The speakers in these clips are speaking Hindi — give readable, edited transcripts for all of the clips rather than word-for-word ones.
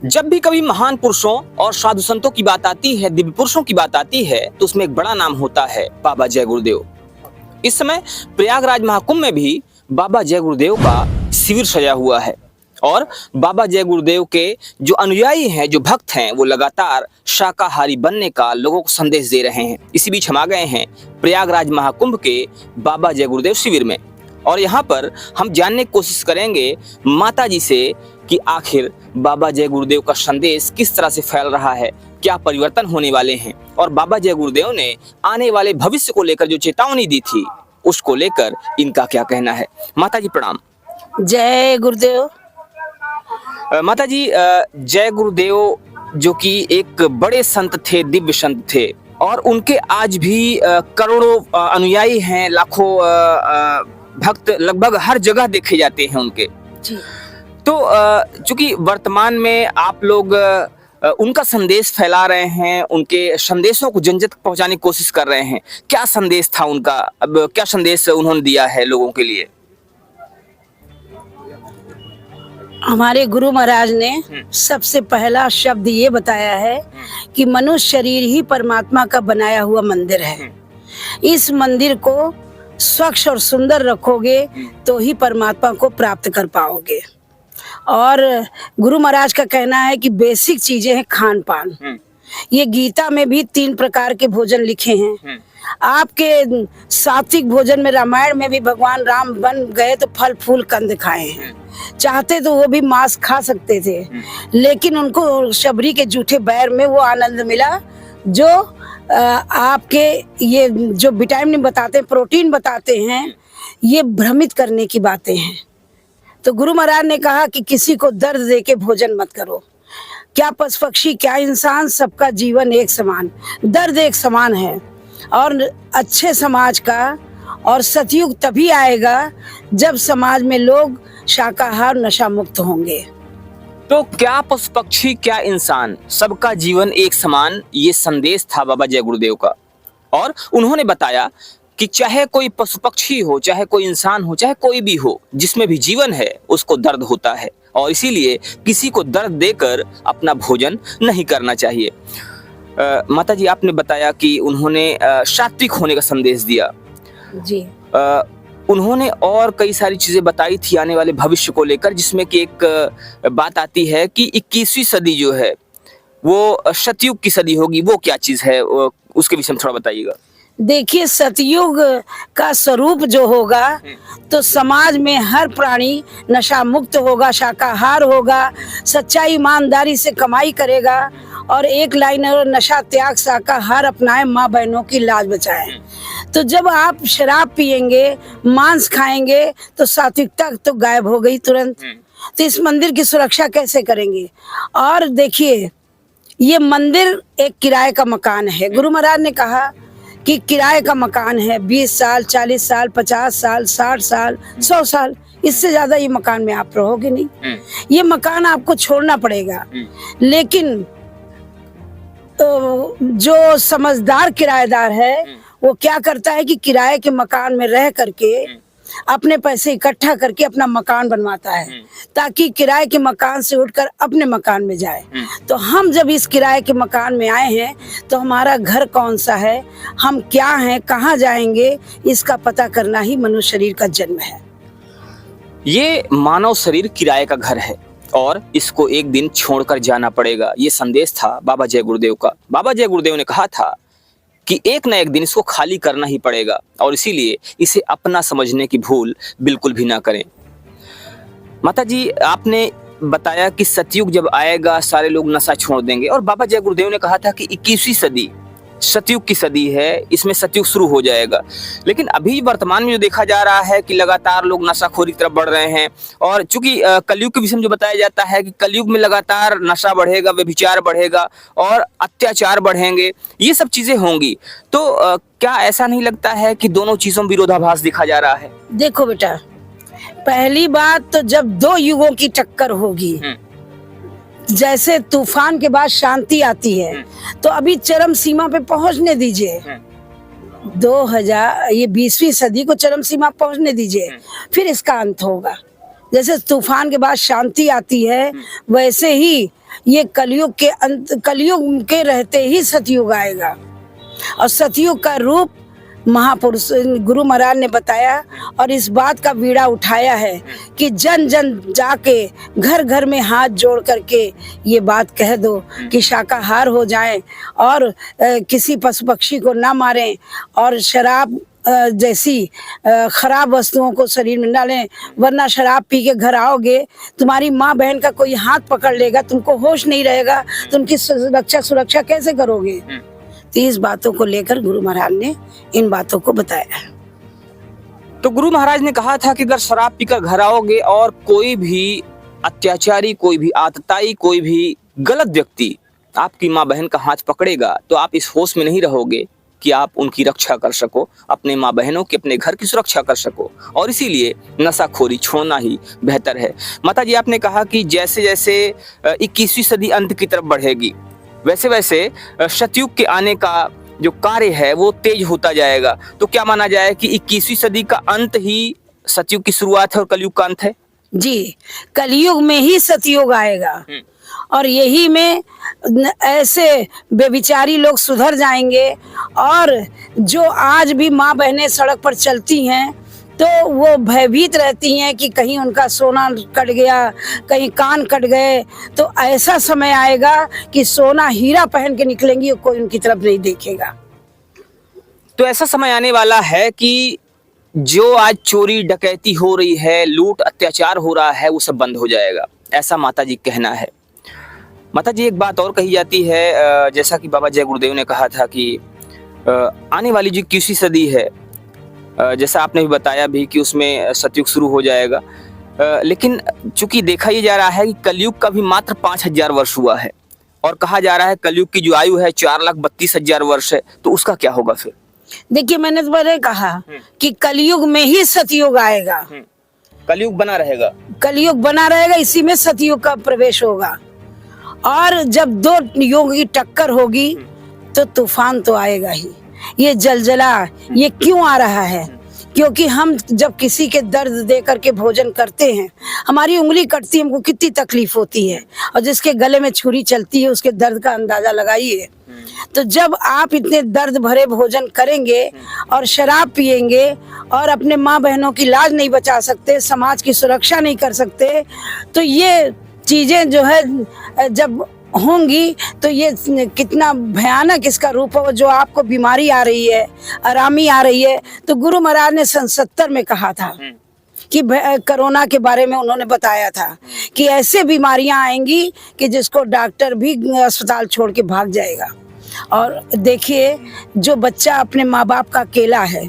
जब भी कभी महान पुरुषों और साधु संतों की बात आती है, दिव्य पुरुषों की बात आती है, तो उसमें एक बड़ा नाम होता है बाबा जय गुरुदेव। इस समय प्रयागराज महाकुंभ में भी बाबा जय गुरुदेव का शिविर सजा हुआ है और बाबा जय गुरुदेव के जो अनुयायी हैं, जो भक्त हैं, वो लगातार शाकाहारी बनने का लोगों को संदेश दे रहे हैं। इसी बीच हम आ गए हैं प्रयागराज महाकुंभ के बाबा जय गुरुदेव शिविर में और यहाँ पर हम जानने की कोशिश करेंगे माता जी से कि आखिर बाबा जय गुरुदेव का संदेश किस तरह से फैल रहा है, क्या परिवर्तन होने वाले हैं और बाबा जय गुरुदेव ने आने वाले भविष्य को लेकर जो चेतावनी दी थी उसको लेकर इनका क्या कहना है। माता जी प्रणाम। जय गुरुदेव। माता जी, जय गुरुदेव जो कि एक बड़े संत थे, दिव्य संत थे और उनके आज भी करोड़ों अनुयायी हैं, लाखों भक्त लगभग हर जगह देखे जाते हैं उनके जी। तो चूंकि वर्तमान में आप लोग उनका संदेश फैला रहे हैं, उनके संदेशों को जन जन तक पहुंचाने की कोशिश कर रहे हैं, क्या संदेश था उनका, अब क्या संदेश उन्होंने दिया है लोगों के लिए? हमारे गुरु महाराज ने सबसे पहला शब्द ये बताया है कि मनुष्य शरीर ही परमात्मा का बनाया हुआ मंदिर है। इस मंदिर को स्वच्छ और सुंदर रखोगे तो ही परमात्मा को प्राप्त कर पाओगे। और गुरु महाराज का कहना है कि बेसिक चीजें हैं खान पान। ये गीता में भी 3 प्रकार के भोजन लिखे हैं। आपके सात्विक भोजन में, रामायण में भी भगवान राम बन गए तो फल फूल कंद खाए हैं। चाहते तो वो भी मांस खा सकते थे, लेकिन उनको शबरी के जूठे बैर में वो आनंद मिला जो आपके ये जो विटामिन बताते हैं, प्रोटीन बताते हैं, ये भ्रमित करने की बातें हैं। तो गुरु महाराज ने कहा कि किसी को दर्द दे के भोजन मत करो। क्या पशु पक्षी, क्या इंसान, सबका जीवन एक समान, दर्द एक समान है। और अच्छे समाज का और सतयुग तभी आएगा जब समाज में लोग शाकाहार नशा मुक्त होंगे। तो क्या पशु पक्षी, क्या इंसान, सबका जीवन एक समान, ये संदेश था बाबा जय गुरुदेव का। और उन्होंने बताया कि चाहे कोई पशु पक्षी हो, चाहे कोई इंसान हो, चाहे कोई भी हो, जिसमें भी जीवन है उसको दर्द होता है और इसीलिए किसी को दर्द देकर अपना भोजन नहीं करना चाहिए। माता जी, आपने बताया कि उन्होंने सात्विक होने का संदेश दिया जी। उन्होंने और कई सारी चीजें बताई थी आने वाले भविष्य को लेकर, जिसमें कि एक बात आती है कि 21वीं सदी जो है वो सतयुग की सदी होगी। वो क्या चीज है, उसके विषय में थोड़ा बताइएगा। देखिए, सतयुग का स्वरूप जो होगा तो समाज में हर प्राणी नशा मुक्त होगा, शाकाहार होगा, सच्चाई ईमानदारी से कमाई करेगा और एक लाइन और नशा त्याग शाकाहार अपनाए, माँ बहनों की लाज बचाए। तो जब आप शराब पिएंगे, मांस खाएंगे तो सात्विकता तो गायब हो गई तुरंत। तो इस मंदिर की सुरक्षा कैसे करेंगे? और देखिए, ये मंदिर एक किराए का मकान है। गुरु महाराज ने कहा कि किराए का मकान है, 20 साल, 40 साल, 50 साल, 60 साल, 100 साल, इससे ज्यादा ये मकान में आप रहोगे नहीं। ये मकान आपको छोड़ना पड़ेगा। लेकिन तो जो समझदार किराएदार है वो क्या करता है कि किराए के मकान में रह करके अपने पैसे इकट्ठा करके अपना मकान बनवाता है ताकि किराए के मकान से उठकर अपने मकान में जाए। तो हम जब इस किराए के मकान में आए हैं तो हमारा घर कौन सा है, हम क्या हैं, कहाँ जाएंगे, इसका पता करना ही मनुष्य शरीर का जन्म है। ये मानव शरीर किराए का घर है और इसको एक दिन छोड़कर जाना पड़ेगा। ये संदेश था बाबा जय गुरुदेव का। बाबा जय गुरुदेव ने कहा था कि एक न एक दिन इसको खाली करना ही पड़ेगा और इसीलिए इसे अपना समझने की भूल बिल्कुल भी ना करें। माता जी, आपने बताया कि सतयुग जब आएगा सारे लोग नशा छोड़ देंगे और बाबा जय गुरुदेव ने कहा था कि 21वीं सदी सतयुग की सदी है, इसमें सतयुग शुरू हो जाएगा। लेकिन अभी वर्तमान में जो देखा जा रहा है कि लगातार लोग नशाखोरी की तरफ बढ़ रहे हैं और चूंकि कलयुग के विषय में जो बताया जाता है कि कलयुग में लगातार नशा बढ़ेगा, व्यभिचार बढ़ेगा और अत्याचार बढ़ेंगे, ये सब चीजें होंगी। तो क्या ऐसा नहीं लगता है कि दोनों चीजों में विरोधाभास दिखा जा रहा है? देखो बेटा, पहली बात तो जब 2 युगों की टक्कर होगी, जैसे तूफान के बाद शांति आती है, तो अभी चरम सीमा पे पहुंचने दीजिए। 2000 ये 20वीं सदी को चरम सीमा पहुंचने दीजिए, फिर इसका अंत होगा। जैसे तूफान के बाद शांति आती है, वैसे ही ये कलयुग के अंत, कलयुग के रहते ही सतयुग आएगा। और सतयुग का रूप महापुरुष गुरु महाराज ने बताया और इस बात का बीड़ा उठाया है कि जन जन जाके घर घर में हाथ जोड़ करके ये बात कह दो कि शाकाहार हो जाएं और किसी पशु पक्षी को ना मारें और शराब जैसी खराब वस्तुओं को शरीर में डालें, वरना शराब पी के घर आओगे, तुम्हारी माँ बहन का कोई हाथ पकड़ लेगा, तुमको होश नहीं रहेगा, तो उनकी सुरक्षा कैसे करोगे। तो इस बातों को लेकर गुरु महाराज ने इन बातों को बताया। तो गुरु महाराज ने कहा था कि अगर शराब पीकर घर आओगे और कोई भी अत्याचारी, कोई भी आतताई, कोई भी गलत व्यक्ति आपकी माँ बहन का हाथ पकड़ेगा तो आप इस होश में नहीं रहोगे कि आप उनकी रक्षा कर सको, अपने माँ बहनों की, अपने घर की सुरक्षा कर सको, और इसीलिए नशाखोरी छोड़ना ही बेहतर है। माता जी, आपने कहा कि जैसे जैसे 21वीं सदी अंत की तरफ बढ़ेगी वैसे वैसे सतयुग के आने का जो कार्य है वो तेज होता जाएगा। तो क्या माना जाए कि 21वीं सदी का अंत ही सतयुग की शुरुआत है और कलयुग का अंत है? जी, कलयुग में ही सतयुग आएगा और यही में ऐसे बेविचारी लोग सुधर जाएंगे। और जो आज भी माँ बहनें सड़क पर चलती हैं तो वो भयभीत रहती हैं कि कहीं उनका सोना कट गया, कहीं कान कट गए। तो ऐसा समय आएगा कि सोना हीरा पहन के निकलेंगी और कोई उनकी तरफ नहीं देखेगा। तो ऐसा समय आने वाला है कि जो आज चोरी डकैती हो रही है, लूट अत्याचार हो रहा है, वो सब बंद हो जाएगा, ऐसा माता जी कहना है। माता जी, एक बात और कही जाती है, जैसा कि बाबा जय गुरुदेव ने कहा था कि आने वाली जो 21वीं सदी है, जैसा आपने भी बताया भी कि उसमें सतयुग शुरू हो जाएगा, लेकिन चूंकि देखा ये जा रहा है कि कलयुग का भी मात्र 5000 वर्ष हुआ है और कहा जा रहा है कलयुग की जो आयु है 4,32,000 वर्ष है, तो उसका क्या होगा फिर? देखिए, मैंने तो पहले कहा कि कलयुग में ही सतयुग आएगा। कलयुग बना रहेगा, कलयुग बना रहेगा, इसी में सतयुग का प्रवेश होगा। और जब दो युग की टक्कर होगी तो तूफान तो आएगा ही। ये जलजला ये क्यों आ रहा है? क्योंकि हम जब किसी के दर्द दे करके भोजन करते हैं, हमारी उंगली कटती है, हमको कितनी तकलीफ होती है, और जिसके गले में छुरी चलती है उसके दर्द का अंदाजा लगाइए। तो जब आप इतने दर्द भरे भोजन करेंगे और शराब पिएंगे और अपने माँ बहनों की लाज नहीं बचा सकते, समाज की सुरक्षा नहीं कर सकते, तो ये चीजें जो है जब होंगी तो ये कितना भयानक इसका रूप हो। जो आपको बीमारी आ रही है, आरामी आ रही है, तो गुरु महाराज ने सन 70 में कहा था कि कोरोना के बारे में उन्होंने बताया था कि ऐसे बीमारियां आएंगी कि जिसको डॉक्टर भी अस्पताल छोड़ के भाग जाएगा। और देखिए, जो बच्चा अपने माँ बाप का अकेला है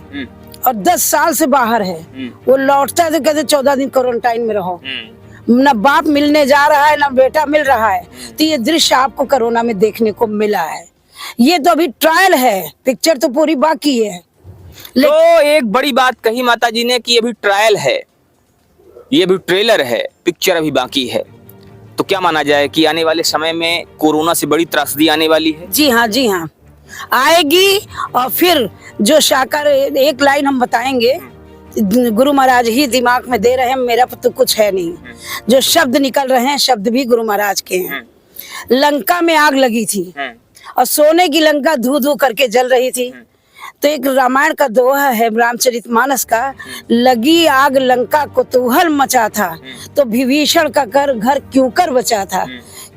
और 10 साल से बाहर है, वो लौटता है तो कहते 14 दिन क्वारंटाइन में रहो, न बाप मिलने जा रहा है न बेटा मिल रहा है। तो ये दृश्य आपको कोरोना में देखने को मिला है। ये तो अभी ट्रायल है, पिक्चर तो पूरी बाकी है। तो एक बड़ी बात कही माता जी ने कि ये भी ट्रायल है, ये भी ट्रेलर है, पिक्चर अभी बाकी है। तो क्या माना जाए कि आने वाले समय में कोरोना से बड़ी त्रासदी आने वाली है? जी हाँ, जी हाँ, आएगी। और फिर जो शाकर, एक लाइन हम बताएंगे, गुरु महाराज ही दिमाग में दे रहे हैं, मेरा तो कुछ है नहीं। जो शब्द निकल रहे हैं, शब्द भी गुरु महाराज के हैं। लंका में आग लगी थी और सोने की लंका धू धू करके जल रही थी। तो एक रामायण का दोहा है, रामचरितमानस का, लगी आग लंका कुतूहल मचा था, तो विभीषण का घर क्यों कर बचा था,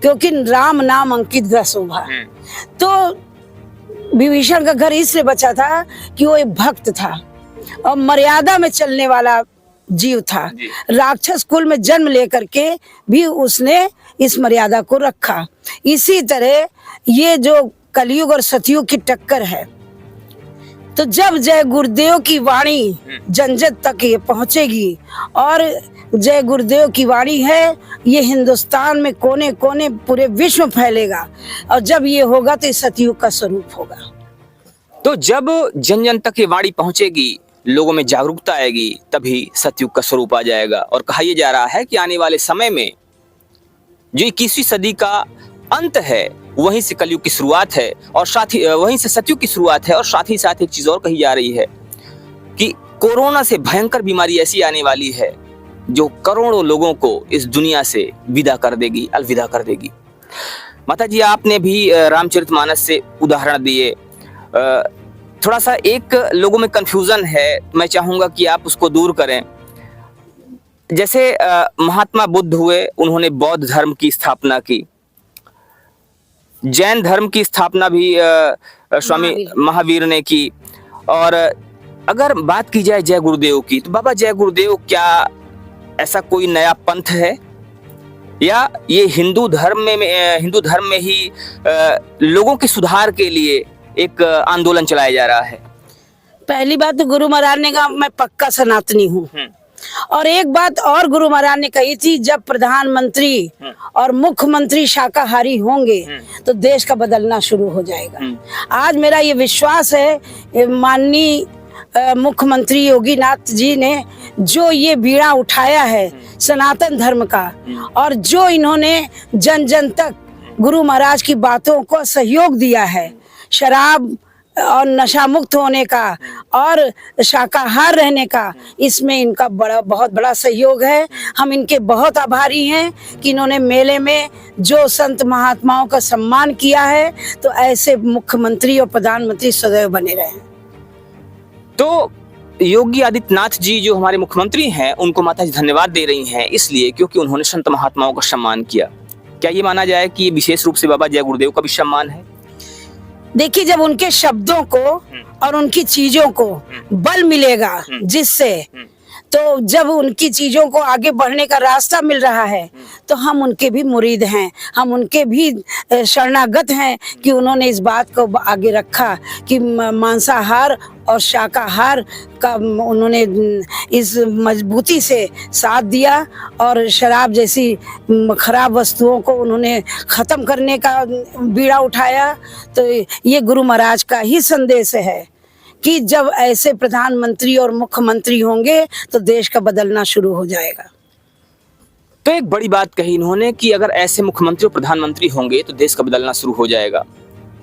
क्योंकि राम नाम अंकित ग्रह शोभा। तो विभीषण का घर इसलिए बचा था कि वो एक भक्त था और मर्यादा में चलने वाला जीव था। राक्षस कुल में जन्म लेकर के भी उसने इस मर्यादा को रखा। इसी तरह ये जो कलयुग और सतयुग की टक्कर है, तो जब जय गुरुदेव की वाणी जन जन तक ये पहुंचेगी, और जय गुरुदेव की वाणी है, ये हिंदुस्तान में कोने कोने पूरे विश्व में फैलेगा। और जब ये होगा तो इस सतयुग का स्वरूप होगा। तो जब जन जन तक ये वाणी पहुंचेगी, लोगों में जागरूकता आएगी, तभी सतयुग का स्वरूप आ जाएगा। और कहा यह जा रहा है कि आने वाले समय में जो 21वीं सदी का अंत है, वहीं से कलयुग की शुरुआत है, और साथ ही वहीं से सतयुग की शुरुआत है। और साथ ही साथ एक चीज और कही जा रही है कि कोरोना से भयंकर बीमारी ऐसी आने वाली है जो करोड़ों लोगों को इस दुनिया से विदा कर देगी, अलविदा कर देगी। माता जी, आपने भी रामचरितमानस से उदाहरण दिए। थोड़ा सा एक लोगों में कंफ्यूजन है, मैं चाहूंगा कि आप उसको दूर करें। जैसे महात्मा बुद्ध हुए, उन्होंने बौद्ध धर्म की स्थापना की, जैन धर्म की स्थापना भी स्वामी महावीर ने की। और अगर बात की जाए जय गुरुदेव की, तो बाबा जय गुरुदेव क्या ऐसा कोई नया पंथ है, या ये हिंदू धर्म में ही लोगों के सुधार के लिए एक आंदोलन चलाया जा रहा है? पहली बात तो गुरु महाराज ने कहा मैं पक्का सनातनी हूँ। और एक बात और गुरु महाराज ने कही थी, जब प्रधानमंत्री और मुख्यमंत्री शाकाहारी होंगे तो देश का बदलना शुरू हो जाएगा। आज मेरा ये विश्वास है, माननीय मुख्यमंत्री योगीनाथ जी ने जो ये बीड़ा उठाया है सनातन धर्म का, और जो इन्होंने जन जन तक गुरु महाराज की बातों को सहयोग दिया है, शराब और नशा मुक्त होने का और शाकाहार रहने का, इसमें इनका बहुत बड़ा सहयोग है। हम इनके बहुत आभारी हैं कि इन्होंने मेले में जो संत महात्माओं का सम्मान किया है, तो ऐसे मुख्यमंत्री और प्रधानमंत्री सदैव बने रहे। तो योगी आदित्यनाथ जी जो हमारे मुख्यमंत्री हैं, उनको माता जी धन्यवाद दे रही हैं इसलिए क्योंकि उन्होंने संत महात्माओं का सम्मान किया। क्या ये माना जाए कि विशेष रूप से बाबा जय गुरुदेव का भी सम्मान है? देखिए, जब उनके शब्दों को और उनकी चीजों को बल मिलेगा, जिससे तो जब उनकी चीजों को आगे बढ़ने का रास्ता मिल रहा है, तो हम उनके भी मुरीद हैं, हम उनके भी शरणागत हैं कि उन्होंने इस बात को आगे रखा कि मांसाहार और शाकाहार का उन्होंने इस मजबूती से साथ दिया, और शराब जैसी खराब वस्तुओं को उन्होंने ख़त्म करने का बीड़ा उठाया। तो ये गुरु महाराज का ही संदेश है कि जब ऐसे प्रधानमंत्री और मुख्यमंत्री होंगे तो देश का बदलना शुरू हो जाएगा। तो एक बड़ी बात कही इन्होंने कि अगर ऐसे मुख्यमंत्री और प्रधानमंत्री होंगे तो देश का बदलना शुरू हो जाएगा।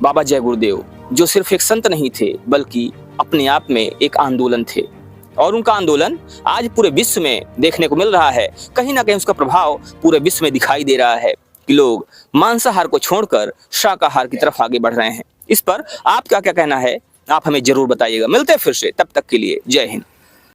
बाबा जय गुरुदेव जो सिर्फ एक संत नहीं थे, बल्कि अपने आप में एक आंदोलन थे, और उनका आंदोलन आज पूरे विश्व में देखने को मिल रहा है। कहीं ना कहीं उसका प्रभाव पूरे विश्व में दिखाई दे रहा है कि लोग मांसाहार को छोड़कर शाकाहार की तरफ आगे बढ़ रहे हैं। इस पर आपका क्या कहना है, आप हमें जरूर बताइएगा। मिलते हैं फिर से, तब तक के लिए जय हिंद।